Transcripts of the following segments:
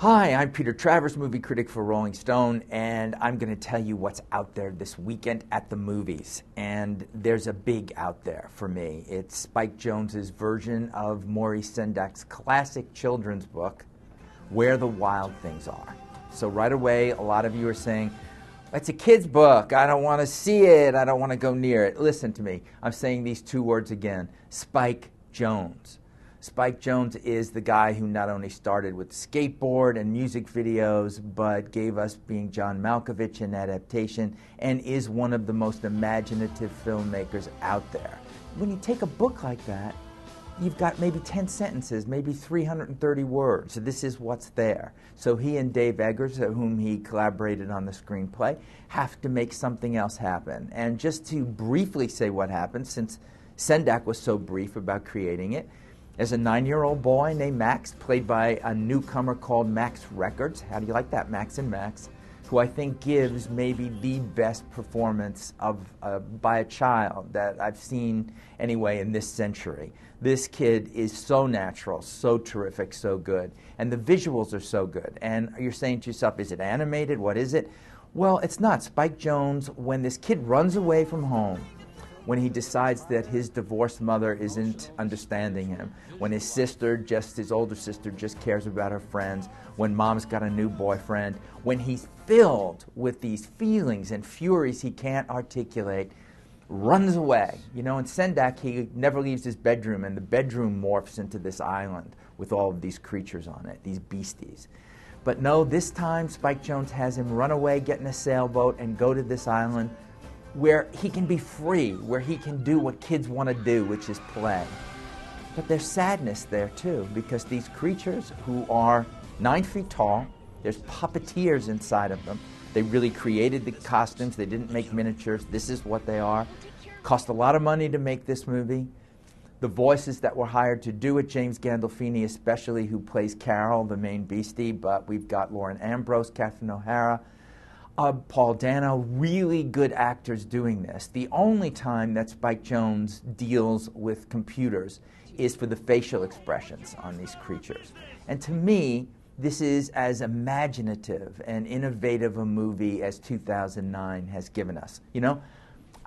Hi, I'm Peter Travers, movie critic for Rolling Stone, and I'm going to tell you what's out there this weekend at the movies. And there's a big out there for me. It's Spike Jonze's version of Maurice Sendak's classic children's book, Where the Wild Things Are. So right away, a lot of you are saying, it's a kid's book. I don't want to see it. I don't want to go near it. Listen to me. I'm saying these two words again. Spike Jonze. Spike Jonze is the guy who not only started with skateboard and music videos, but gave us Being John Malkovich in adaptation, and is one of the most imaginative filmmakers out there. When you take a book like that, you've got maybe 10 sentences, maybe 330 words. This is what's there. So he and Dave Eggers, whom he collaborated on the screenplay, have to make something else happen. And just to briefly say what happened, since Sendak was so brief about creating it, there's a 9-year-old boy named Max, played by a newcomer called Max Records. How do you like that, Max and Max? Who I think gives maybe the best performance of by a child that I've seen anyway in this century. This kid is so natural, so terrific, so good. And the visuals are so good. And you're saying to yourself, is it animated? What is it? Well, it's not. Spike Jonze, when this kid runs away from home, when he decides that his divorced mother isn't understanding him, when his older sister just cares about her friends, when mom's got a new boyfriend, when he's filled with these feelings and furies he can't articulate, runs away. You know, in Sendak, he never leaves his bedroom, and the bedroom morphs into this island with all of these creatures on it, these beasties. But no, this time Spike Jonze has him run away, get in a sailboat, and go to this island where he can be free, where he can do what kids want to do, which is play. But there's sadness there too, because these creatures who are 9 feet tall, there's puppeteers inside of them. They really created the costumes, they didn't make miniatures, this is what they are. Cost a lot of money to make this movie. The voices that were hired to do it, James Gandolfini especially, who plays Carol, the main beastie, but we've got Lauren Ambrose, Catherine O'Hara, Paul Dano, really good actors doing this. The only time that Spike Jonze deals with computers is for the facial expressions on these creatures. And to me, this is as imaginative and innovative a movie as 2009 has given us. You know,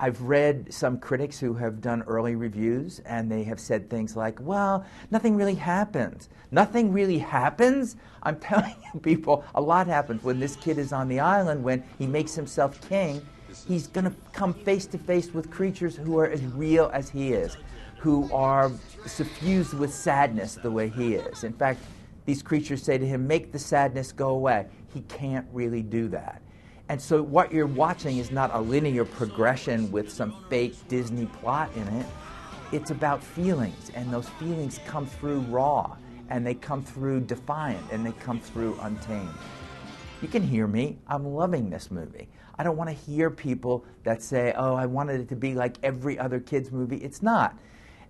I've read some critics who have done early reviews, and they have said things like, well, nothing really happens. Nothing really happens? I'm telling you, people, a lot happens. When this kid is on the island, when he makes himself king, he's going to come face to face with creatures who are as real as he is, who are suffused with sadness the way he is. In fact, these creatures say to him, make the sadness go away. He can't really do that. And so what you're watching is not a linear progression with some fake Disney plot in it. It's about feelings, and those feelings come through raw, and they come through defiant, and they come through untamed. You can hear me. I'm loving this movie. I don't want to hear people that say, oh, I wanted it to be like every other kid's movie. It's not.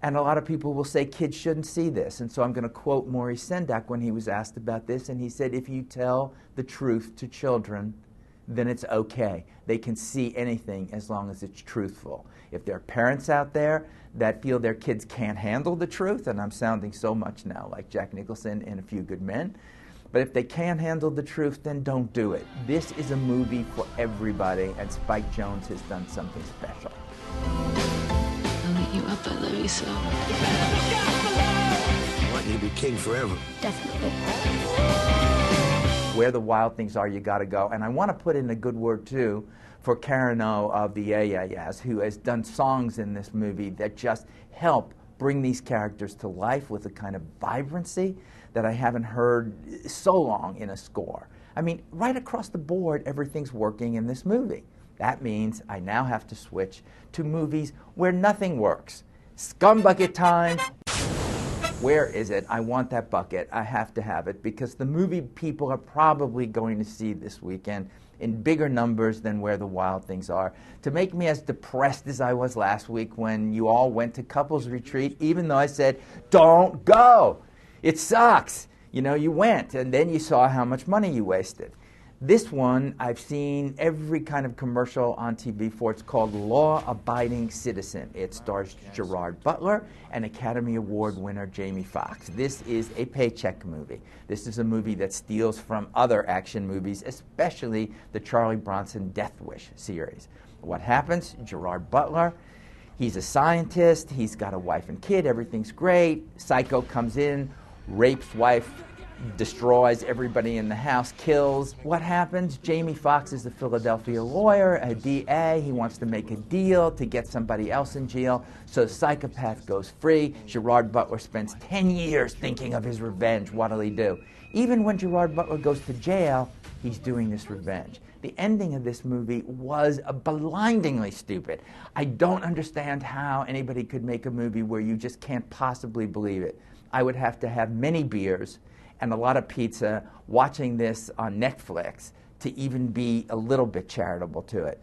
And a lot of people will say kids shouldn't see this. And so I'm going to quote Maurice Sendak when he was asked about this, and he said, if you tell the truth to children, then it's okay. They can see anything as long as it's truthful. If there are parents out there that feel their kids can't handle the truth, and I'm sounding so much now like Jack Nicholson in A Few Good Men, but if they can't handle the truth, then don't do it. This is a movie for everybody, and Spike Jonze has done something special. I'll meet you up. I love you so. I want you to be king forever. Definitely. Where the Wild Things Are, you got to go. And I want to put in a good word, too, for Karen O of the Yeah Yeah Yeahs, who has done songs in this movie that just help bring these characters to life with a kind of vibrancy that I haven't heard so long in a score. I mean, right across the board, everything's working in this movie. That means I now have to switch to movies where nothing works. Scumbucket time. Where is it? I want that bucket. I have to have it, because the movie people are probably going to see this weekend in bigger numbers than Where the Wild Things Are, to make me as depressed as I was last week when you all went to couples retreat, even though I said, don't go. It sucks. You know, you went, and then you saw how much money you wasted. This one, I've seen every kind of commercial on TV for. It's called Law Abiding Citizen. It stars Gerard Butler and Academy Award winner Jamie Foxx. This is a paycheck movie. This is a movie that steals from other action movies, especially the Charlie Bronson Death Wish series. What happens? Gerard Butler, he's a scientist, he's got a wife and kid, everything's great. Psycho comes in, rapes wife, destroys everybody in the house, kills. What happens? Jamie Foxx is a Philadelphia lawyer, a DA. He wants to make a deal to get somebody else in jail, so the psychopath goes free. Gerard Butler spends 10 years thinking of his revenge. What'll he do? Even when Gerard Butler goes to jail, he's doing this revenge. The ending of this movie was blindingly stupid. I don't understand how anybody could make a movie where you just can't possibly believe it. I would have to have many beers and a lot of pizza watching this on Netflix to even be a little bit charitable to it.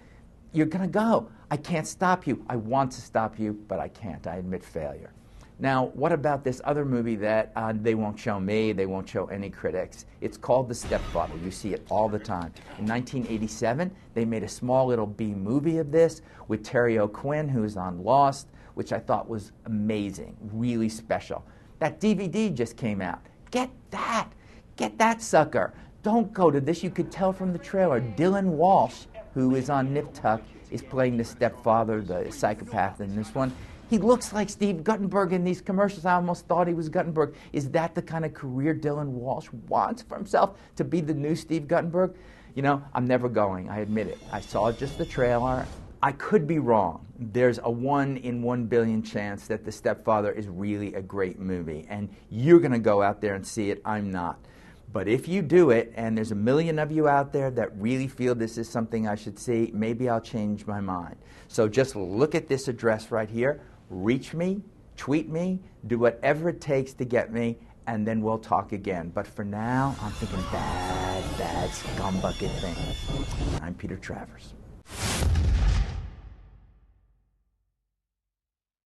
You're going to go. I can't stop you. I want to stop you, but I can't. I admit failure. Now, what about this other movie that they won't show me, they won't show any critics? It's called The Stepfather. You see it all the time. In 1987, they made a small little B movie of this with Terry O'Quinn, who's on Lost, which I thought was amazing, really special. That DVD just came out. Get that. Get that sucker. Don't go to this. You could tell from the trailer. Dylan Walsh, who is on Nip Tuck, is playing the stepfather, the psychopath in this one. He looks like Steve Guttenberg in these commercials. I almost thought he was Guttenberg. Is that the kind of career Dylan Walsh wants for himself, to be the new Steve Guttenberg? You know, I'm never going. I admit it. I saw just the trailer. I could be wrong. There's a 1 in 1 billion chance that The Stepfather is really a great movie, and you're going to go out there and see it. I'm not. But if you do it, and there's a million of you out there that really feel this is something I should see, maybe I'll change my mind. So just look at this address right here. Reach me, tweet me, do whatever it takes to get me, and then we'll talk again. But for now, I'm thinking bad scumbucket things. I'm Peter Travers.